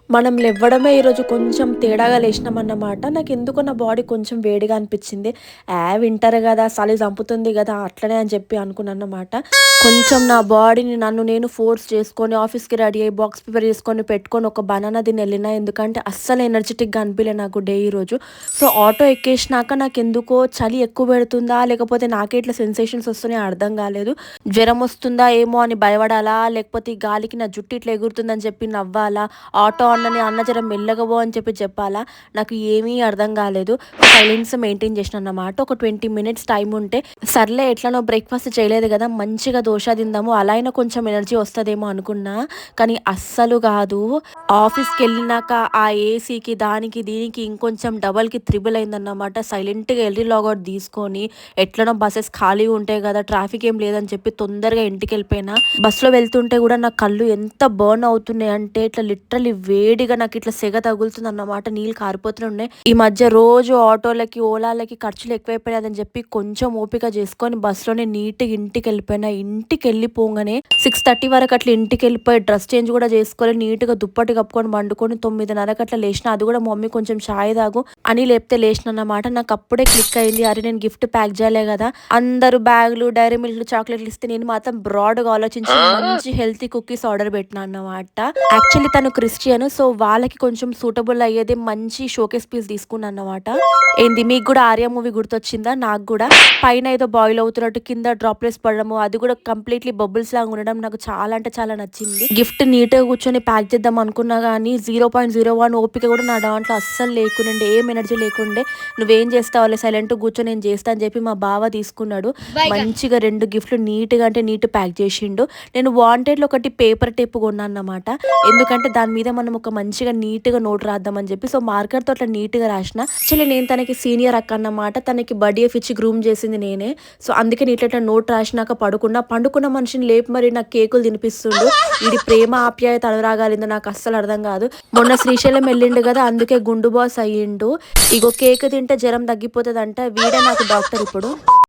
మనం లెవ్వడమే ఈరోజు కొంచెం తేడాగా లేసినామన్నమాట. నాకెందుకో నా బాడీ కొంచెం వేడిగా అనిపిచ్చింది. వింటర్ గదా! చలి చంపుతుంది గదా! అట్లనే అని చెప్పి అనుకున్నానన్నమాట. కొంచెం నా బాడీని నన్ను నేను ఫోర్స్ చేసుకొని ఆఫీస్‌కి రెడీ అయ్యి బాక్స్ ప్రిపేర్ చేసుకొని పెట్టుకొని ఒక బనానా తిని ఎళ్ళినా. ఎందుకంటే అస్సలు ఎనర్జిటిక్‌గా అనిపియలే నాకు డే ఈరోజు. సో, ఆటో ఎక్కేసినాక నాకెందుకో చలి ఎక్కువ పెడుతుందా? లేకపోతే నాకే ఇట్లా సెన్సేషన్స్ వస్తున్నాయో అర్థం గాలేదు. జ్వరం వస్తుందా ఏమో అని భయపడాలా? లేకపోతే ఈ గాలికి నా జుట్టు ఇట్లా ఎగురుతుందని చెప్పి నవ్వాలా? ఆటో అన్నని "అన్న జర మెల్లగా పో" అని చెప్పాలా? నాకు ఏమీ అర్థం కాలేదు. సైలెన్స్ మెయింటైన్ చేసినానన్నమాట. ఒక 20 మినిట్స్ టైమ్ ఉంటే, సర్లే ఎట్లనో బ్రేక్‌ఫాస్ట్ చేయలేదు గదా! మంచిగా దోశ తిందాము. అలా అయినా కొంచెం ఎనర్జీ వస్తదేమో అనుకున్నా. కానీ అస్సలు గాదు. ఆఫీస్‌కెళ్ళినాక ఆ ఏసీకి, దానికి, దీనికి ఇంకొంచెం డబల్‌కి త్రిబుల్ అయిందన్నమాట. సైలెంట్‌గా ఎళ్లి లాగౌట్ తీసుకొని, ఎట్లనో బసెస్ ఖాళీగా ఉంటాయి గదా! ట్రాఫిక్ ఏం లేదని చెప్పి తొందరగా ఇంటికెళ్ళిపోయినా. బస్‌లో వెళ్తుంటే గూడా నా కళ్ళు ఎంత బర్న్ అవుతున్నాయంటే, ఇట్లా లిటరల్లీ వేడిగా నాకిట్లా సెగ తగులుతుందన్నమాట. నీళ్ళు కారిపోతూనే ఉన్నాయి. ఈ మధ్య రోజు ఆటోలకి, ఓలాలకి ఖర్చులు ఎక్కువైపోయాయని చెప్పి కొంచెం ఓపిక చేసుకొని బస్‌లోనే నీట్‌గా ఇంటికెళ్ళిపోయినా. ఇంటికెళ్ళిపోంగానే 6:30 వరకు అట్లా ఇంటికెళ్ళిపోయి డ్రెస్ చేంజ్ కూడా చేసుకోలే. నీట్‌గా దుప్పటి కప్పుకొని పండుకొని 9:30కి అట్లా లేషినా. అది కూడా మమ్మీ కొంచెం చాయ్ తాగు అని లేపితే లేషినానన్నమాట. నాకప్పుడే క్లిక్ అయింది. అరే! నేను గిఫ్ట్ ప్యాక్ చేయాలే కదా! అందరూ బ్యాగులు, డైరీ మిల్క్‌లు, చాక్లెట్‌లు ఇస్తే నేను మాత్రం బ్రాడ్‌గా ఆలోచించి మంచి హెల్తీ కుకీస్ ఆర్డర్ పెట్టినా అన్నమాట. యాక్చువల్లీ తను క్రిస్టియన్. సో, వాళ్ళకి కొంచెం సూటబుల్ అయ్యేది మంచి షోకేస్ పీస్ తీసుకున్నా అన్నమాట. ఏంది మీకు గూడా 'ఆర్య' మూవీ గుర్తొచ్చిందా? నాకు గూడా. పైన ఏదో బాయిల్ అవుతున్నట్టు కింద డ్రాప్లెట్స్ పడడము, అది గూడా కంప్లీట్‌లీ బబుల్స్ లాగా ఉండడం నాకు చాలా అంటే చాలా నచ్చింది. గిఫ్ట్ నీట్‌గా కూర్చొని ప్యాక్ చేద్దాం అనుకున్నా గానీ 0.01 ఓపిక గూడా నా దాంట్లో అస్సలు లేకుండే. ఏం ఎనర్జీ లేకుండే. "నువ్వేం చేస్తావులే సైలెంట్‌గా కూర్చో నేను చేస్తా" అని చెప్పి మా బావ తీసుకున్నాడు. మంచిగా 2 గిఫ్ట్‌లు నీట్‌గా అంటే నీట్ ప్యాక్ చేసిండు. నేను వాంటెడ్‌లో ఒకటి పేపర్ టేప్ కొన్నానన్నమాట. ఎందుకంటే దాని మీద మనం ఒక మంచిగా నీట్‌గా నోట్ రాద్దామని చెప్పి. సో, మార్కర్‌తో అట్లా నీట్‌గా రాసిన. యాక్చువల్లీ నేను తనకి సీనియర్ అక్క అన్నమాట. తనకి బర్త్ గిఫ్ట్ ఇచ్చి గ్రూమ్ చేసింది నేనే. సో, అందుకే నేను ఇట్లా నోట్ రాసినాక పడుకున్నా. పండుకున్న మనిషిని లేపి మరి నాకు కేకులు తినిపిస్తుండు. ఈడి ప్రేమ, ఆప్యాయత, అనురాగాలేందో నాకు అస్సలు అర్థం కాదు. మొన్న శ్రీశైలం ఎళ్ళిండు గదా! అందుకే గుండు బాస్ అయ్యిండు. ఇగో కేక్ తింటే జరం తగ్గిపోతదంట. వీడే నాకు డాక్టర్ ఇప్పుడు.